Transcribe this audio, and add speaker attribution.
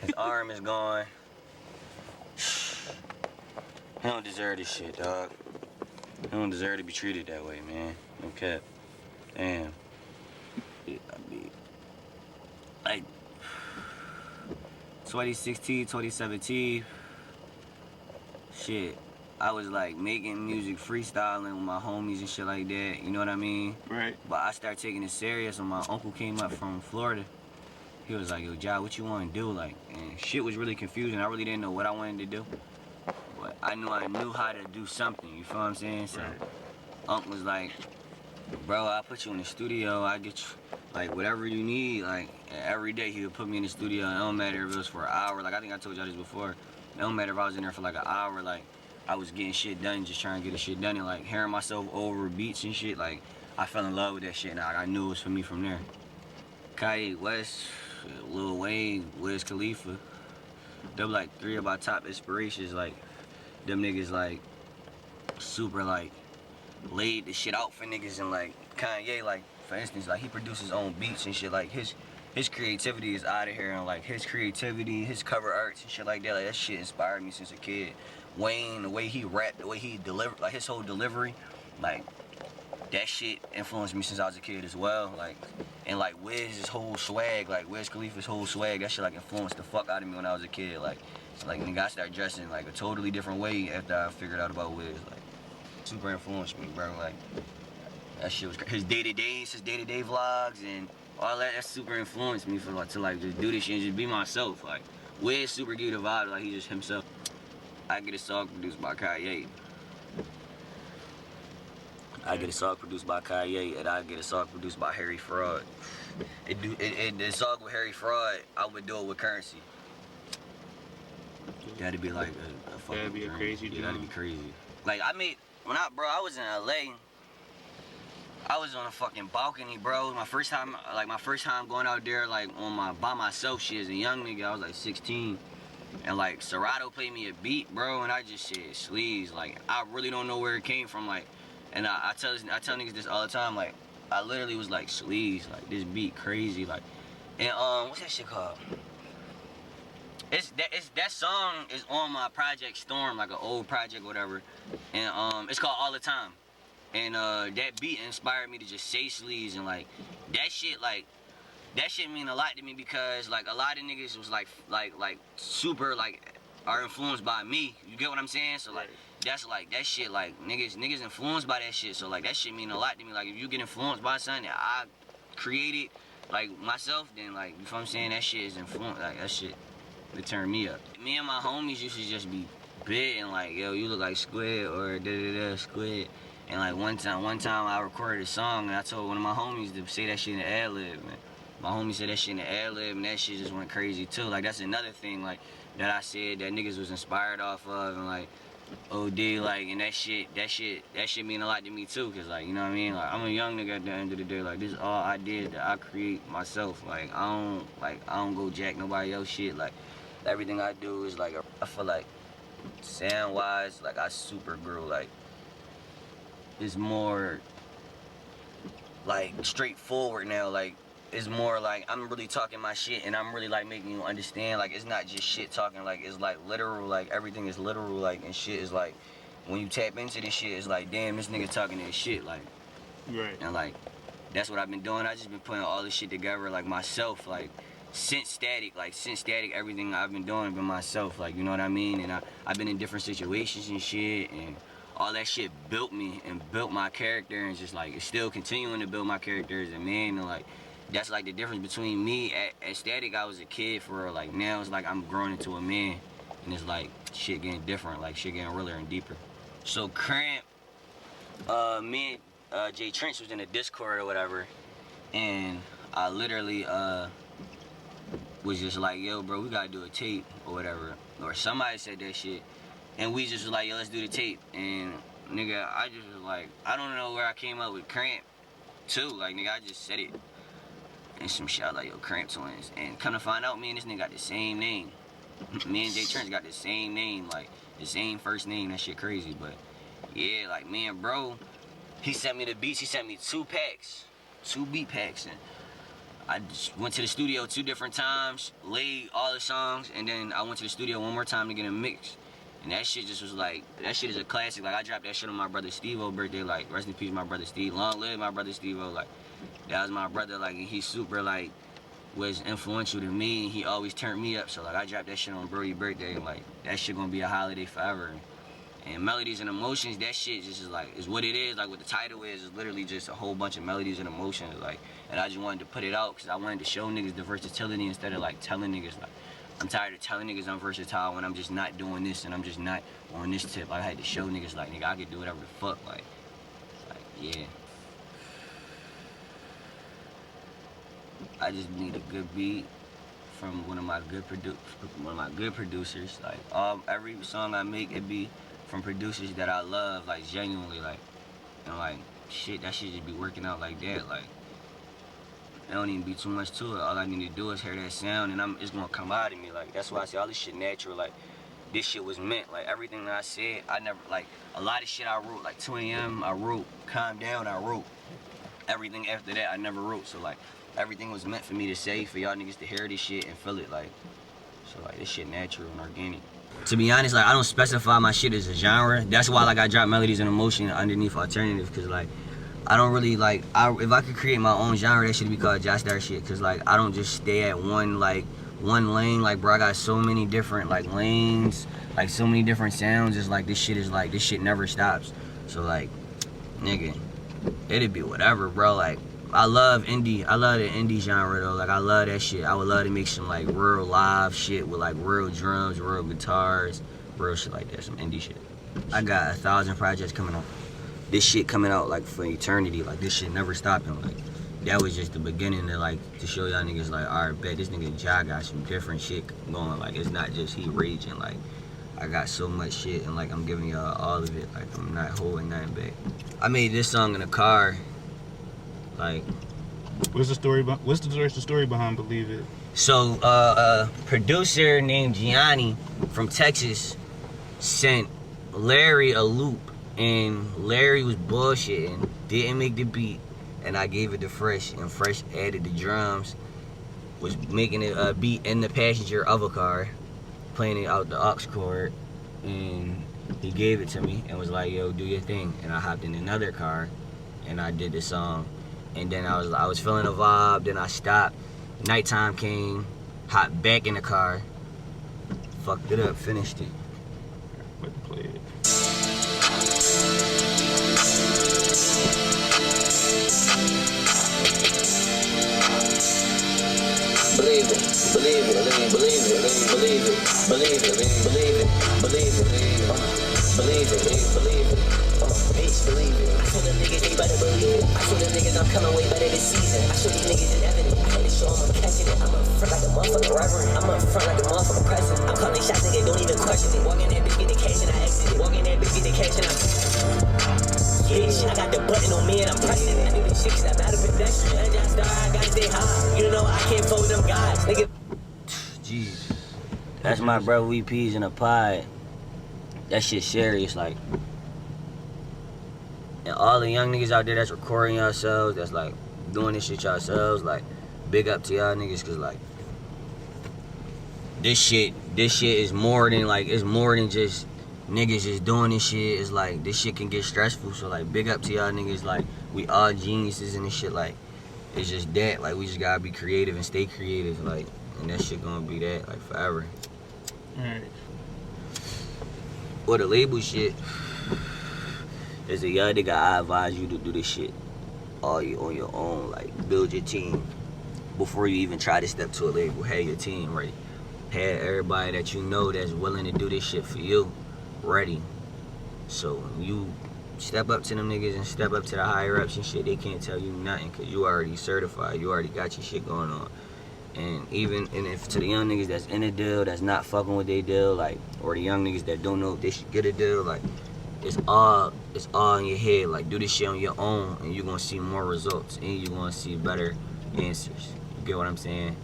Speaker 1: His arm is gone. He don't deserve this shit, dog. He don't deserve to be treated that way, man. No cap. Damn. I mean, like 2016, 2017. Shit. I was like making music, freestyling with my homies and shit like that. You know what I mean?
Speaker 2: Right.
Speaker 1: But I started taking it serious when my uncle came up from Florida. He was like, yo, Ja, what you want to do? Like, and shit was really confusing. I really didn't know what I wanted to do. But I knew how to do something. You feel what I'm saying? So,
Speaker 2: Right.
Speaker 1: Unc was like, bro, I'll put you in the studio. I get you, like, whatever you need. Like, every day he would put me in the studio. It don't matter if it was for an hour. Like, I think I told y'all this before. It don't matter if I was in there for like an hour. Like, I was getting shit done, just trying to get the shit done. And like, hearing myself over beats and shit, like, I fell in love with that shit. And I knew it was for me from there. Kanye West, Lil Wayne, Wiz Khalifa. Them like 3 of my top inspirations. Like, them niggas like super like laid the shit out for niggas. And like Kanye, like for instance, like he produced his own beats and shit. Like his creativity is out of here, and like his creativity, his cover arts and shit like that. Like that shit inspired me since a kid. Wayne, the way he rapped, the way he delivered, like his whole delivery, like that shit influenced me since I was a kid as well. Like, and like Wiz's whole swag, like Wiz Khalifa's whole swag, that shit like influenced the fuck out of me when I was a kid. Like nigga, I started dressing like a totally different way after I figured out about Wiz. Like, super influenced me, bro. Like, that shit was crazy. His day-to-day vlogs and all that super influenced me for like to like just do this shit and just be myself. Like, Wiz super give the vibe, like he just himself. I get a song produced by Kanye. I get a song produced by Kanye, and I get a song produced by Harry Fraud. The song with Harry Fraud, I would do it with Currency. That'd be like a fucking
Speaker 2: That'd be a crazy
Speaker 1: dream. Yeah, that'd be crazy. Like I was in LA. I was on a fucking balcony, bro. My first time going out there, like by myself, shit. As a young nigga, I was like 16. And like Serato played me a beat, bro, and I just said sleaze. Like I really don't know where it came from. Like, and I tell niggas this all the time. Like I literally was like sleaze. Like this beat crazy. Like, and what's that shit called? That song is on my project Storm, like an old project, whatever. And it's called All the Time. And that beat inspired me to just say sleaze, and like that shit mean a lot to me because like a lot of niggas was like super like are influenced by me. You get what I'm saying? So like that's like that shit like niggas influenced by that shit. So like that shit mean a lot to me. Like if you get influenced by something that I created like myself, then like you know what I'm saying, that shit is influenced. Like that shit would turn me up. Me and my homies used to just be big and like, yo, you look like Squid or da Squid. And like one time I recorded a song and I told one of my homies to say that shit in the ad-lib, man. My homie said that shit in the ad-lib and that shit just went crazy too. Like that's another thing like that I said that niggas was inspired off of, and like OD, like, and that shit mean a lot to me too, cause like, you know what I mean? Like I'm a young nigga at the end of the day. Like this is all I did, that I create myself. Like I don't go jack nobody else shit. Like everything I do is like I feel like sound wise, like I super grew. Like it's more like straightforward now. Like it's more like I'm really talking my shit and I'm really like making you understand. Like it's not just shit talking, like it's like literal, like everything is literal, like, and shit is like when you tap into this shit, it's like damn, this nigga talking this shit, like,
Speaker 2: right.
Speaker 1: And like that's what I've been doing. I just been putting all this shit together like myself, like since static, everything I've been doing been myself, like, you know what I mean? And I've been in different situations and shit, and all that shit built me and built my character, and just like it's still continuing to build my character as a man. And like that's like the difference between me at Static. I was a kid for real. Like now it's like I'm growing into a man, and it's like shit getting different, like shit getting realer and deeper. So Cramp, me and Jay Trench was in a Discord or whatever, and I literally was just like, yo bro, we gotta do a tape or whatever, or somebody said that shit. And we just was like, yo, let's do the tape. And nigga, I just was like, I don't know where I came up with Cramp too. Like nigga, I just said it. And some shit like, yo, Cramp Twins. And come to find out, me and this nigga got the same name. Me and Jay Trench got the same name, like the same first name. That shit crazy. But yeah, like me and bro, he sent me the beats. He sent me 2 beat packs. And I just went to the studio 2 different times, laid all the songs, and then I went to the studio 1 more time to get a mix. And that shit just was like, that shit is a classic. Like, I dropped that shit on my brother Steve-O's birthday. Like, rest in peace, my brother Steve. Long live my brother Steve-O. Like, that was my brother. Like, he super, like, was influential to me. And he always turned me up. So, like, I dropped that shit on Brody's birthday. And, like, that shit gonna be a holiday forever. And melodies and emotions, that shit just is like, is what it is. Like, what the title is literally just a whole bunch of melodies and emotions. Like, and I just wanted to put it out because I wanted to show niggas the versatility instead of, like, telling niggas, like, I'm tired of telling niggas I'm versatile when I'm just not doing this and I'm just not on this tip. Like, I had to show niggas, like, nigga, I could do whatever the fuck. Like, yeah. I just need a good beat from one of my good producers. Like, every song I make, it be from producers that I love, like, genuinely, like, and like, shit, that shit just be working out like that. Like, it don't even be too much to it. All I need to do is hear that sound and it's gonna come out of me. Like, that's why I say all this shit natural. Like, this shit was meant. Like, everything that I said, I never, like, a lot of shit I wrote, like 2 a.m. I wrote, Calm Down, I wrote. Everything after that, I never wrote. So, like, everything was meant for me to say, for y'all niggas to hear this shit and feel it. Like, so, like, this shit natural and organic. To be honest, like, I don't specify my shit as a genre. That's why, like, I drop melodies and emotion underneath alternative, because, like, I don't really, like, if I could create my own genre, that should be called Josh Star shit, because, like, I don't just stay at one lane. Like, bro, I got so many different, like, lanes, like, so many different sounds. It's like, this shit never stops. So, like, nigga, it'd be whatever, bro. Like, I love indie. I love the indie genre, though. Like, I love that shit. I would love to make some, like, real live shit with, like, real drums, real guitars, real shit like that, some indie shit. I got 1,000 projects coming out. This shit coming out, like, for eternity. Like, this shit never stopping. Like, that was just the beginning to, like, to show y'all niggas, like, all right, bet this nigga Ja got some different shit going. Like, it's not just he raging. Like, I got so much shit, and, like, I'm giving y'all all of it. Like, I'm not holding nothing back. I made this song in a car. Like,
Speaker 2: what's the story behind Believe It?
Speaker 1: So, a producer named Gianni from Texas sent Larry a loop, and Larry was bullshitting, didn't make the beat, and I gave it to Fresh, and Fresh added the drums, was making it a beat in the passenger of a car, playing it out the aux cord, and he gave it to me and was like, yo, do your thing. And I hopped in another car and I did the song. And then I was feeling a vibe, then I stopped. Nighttime came, hopped back in the car, fucked it up, finished it.
Speaker 2: Let's play it.
Speaker 3: Believe it, believe it, believe it, believe it, believe it, believe it, believe it, believe it, believe it, bitch, believe it. I told them niggas they better believe it. I told them niggas I'm coming way better this season. I show these niggas it's evident. I had to show them I'm catching it. I'm up front like a motherfucking reverend. I'm up front like a motherfucking president. I'm calling shots, nigga, don't even question it. Walk in that bitch, get the cash and I exit it. Walk in that bitch, get the cash and I bitch, I got the button on me and I'm pressing it. I do this shit cause I'm not a pedestrian. I just star, I gotta stay high. You know I can't fold them guys, nigga.
Speaker 1: Jeez. That's my bro, we peas in a pod. That shit serious, like. And all the young niggas out there that's recording yourselves, that's like doing this shit yourselves, like, big up to y'all niggas, cause like, this shit is more than, like, it's more than just niggas just doing this shit. It's like, this shit can get stressful, so like, big up to y'all niggas. Like, we all geniuses in this shit. Like, it's just that, like, we just gotta be creative and stay creative, like, and that shit gonna be that, like, forever.
Speaker 2: Alright.
Speaker 1: Or the label shit, as a young nigga, I advise you to do this shit all on your own. Like, build your team before you even try to step to a label. Have your team ready. Have everybody that you know that's willing to do this shit for you ready. So you step up to them niggas and step up to the higher ups and shit, they can't tell you nothing because you already certified. You already got your shit going on. And if to the young niggas that's in a deal, that's not fucking with their deal, like, or the young niggas that don't know if they should get a deal, like, it's all in your head. Like, do this shit on your own and you're gonna see more results and you're gonna see better answers. You get what I'm saying?